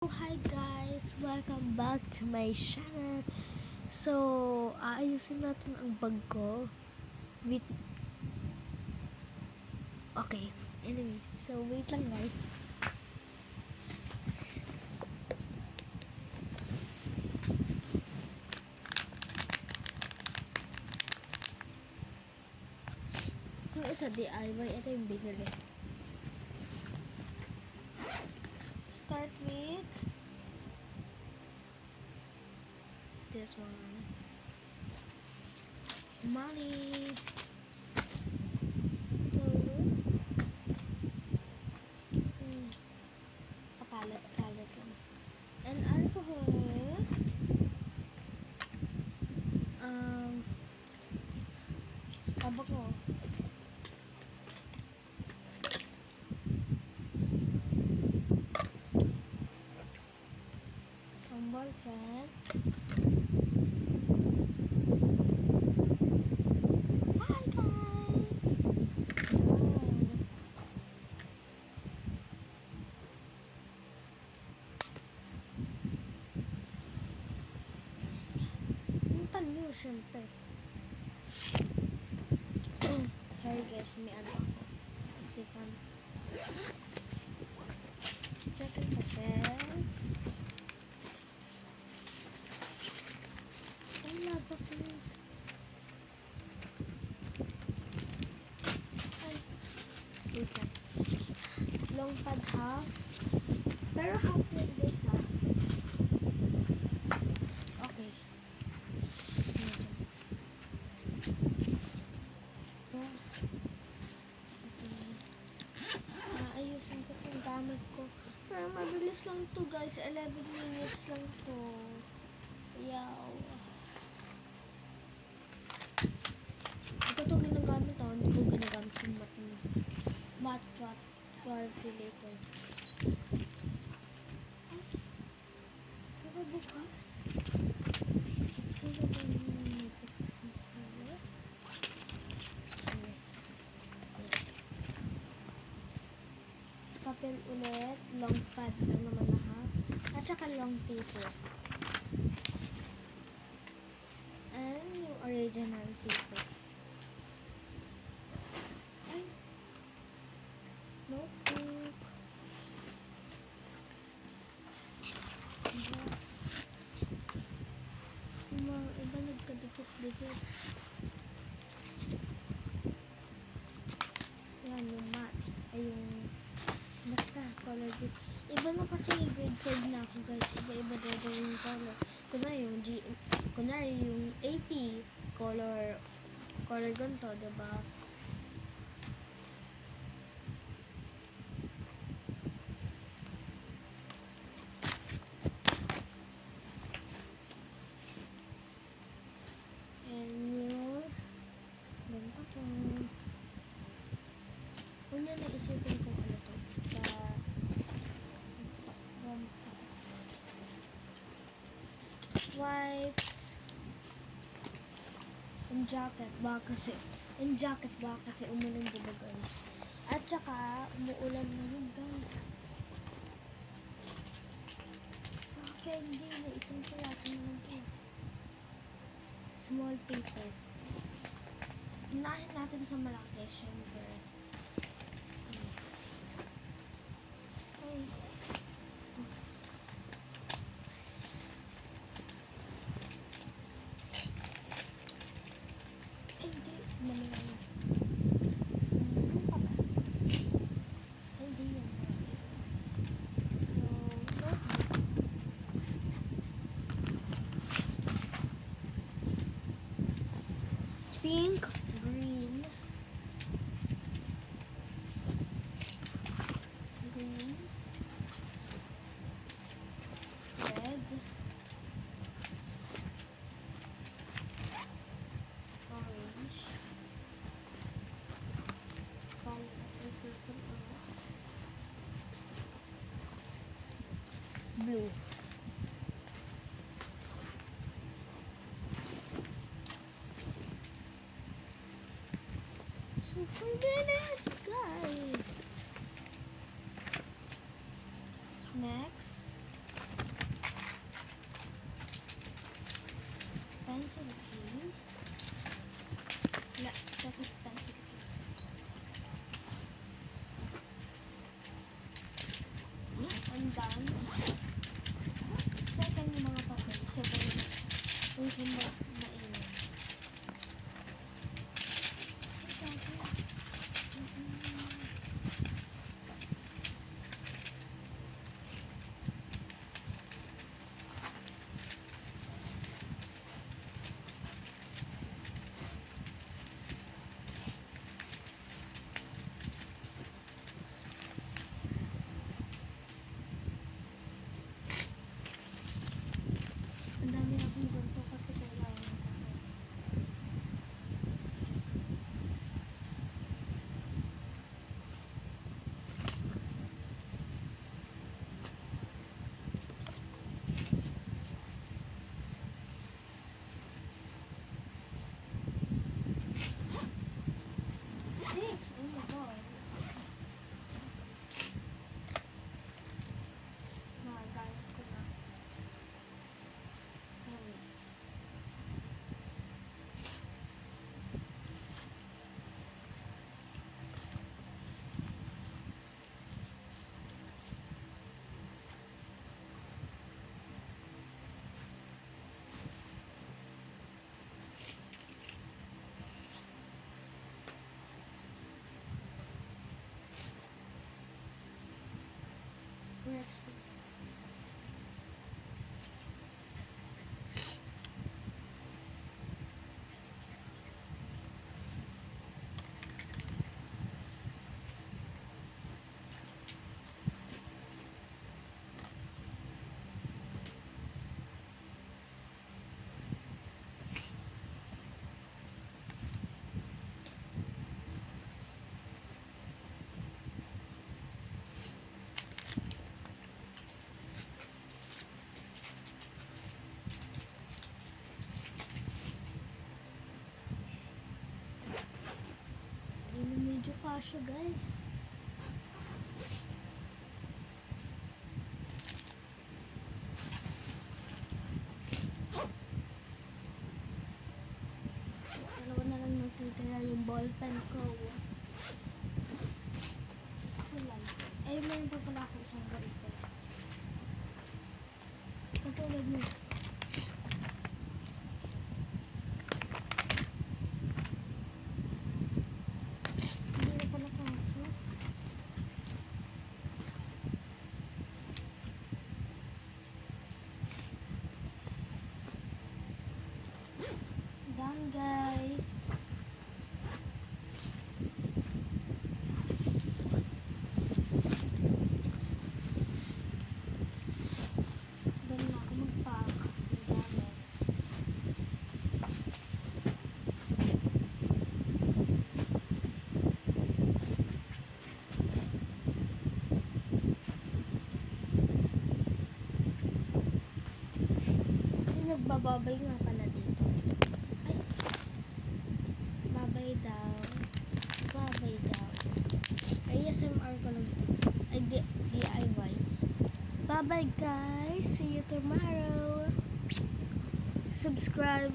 Hi guys! Welcome back to my channel. So, aayusin natin ang bag ko. With... Okay. Anyway, so wait lang guys. Kung isa DIY, ito yung binili. Start with this one. Money. Ito. Kapalat-kalat lang. And alcohol. Tabak mo. Tambal pen. Hi guys! Yung panyo, syempre. Sorry guys, may ano ako. Isipan. Second papel. Ang laba ko yun. Ay. Wait lang. Long pad half. Pero half like this Okay. Medyo. Ayusin ko itong gamit ko. Mabilis lang to guys. 11 minutes lang to. Yaw. Ito to ginagamit ako. Hindi ko ginagamit yung matte calculator. Ay. Nakabukas. Sino ba yung nagbukas mo? Yes. Papel ulit, long pad lang naman na half, at saka long paper. And yung original paper. Ay! Notebook. Yung mga iba nagkadikit-dikit. Yan, yung matte. Ay, yung basta, color book. Iba na kasi grade 5 na ako guys. Iba-iba daw yung color. Kunwari yung AP, color ganito, diba? And yung ganito po. Una na isipin kung ano to. Basta wipes and jacket ba kasi umulan diba guys, at saka umuulan ngayon guys, saka candy na isang piraso naman to. Small paper. Unahin natin sa malaki syempre. Ay. Hindi. Mamaya. Hindi yun. So, pink, green, red, orange, blue. So 4 minutes guys. Next pencil case. Wala, second pencil case. I'm done. Second yung mga papel. So, kung sumba mainit. Ang dami akong ganito kasi kailangan ko. Six! Oh my God. Nagagamit ko na. Wait. Next week. Ini medyo kasya, guys. Dalawa na lang natitira yung ballpen ko. Wala. Eh, meron pa pala ako isang ganito. Katulad mo. Hindi na pala kaso. Done, guys. Done na ako mag-pack. Ang dami. Ay, nagbababay nga pala dito. Ay. Babay daw. Babay daw. ASMR ko lang ito. Ay, DIY. Bye-bye, guys. See you tomorrow. Subscribe.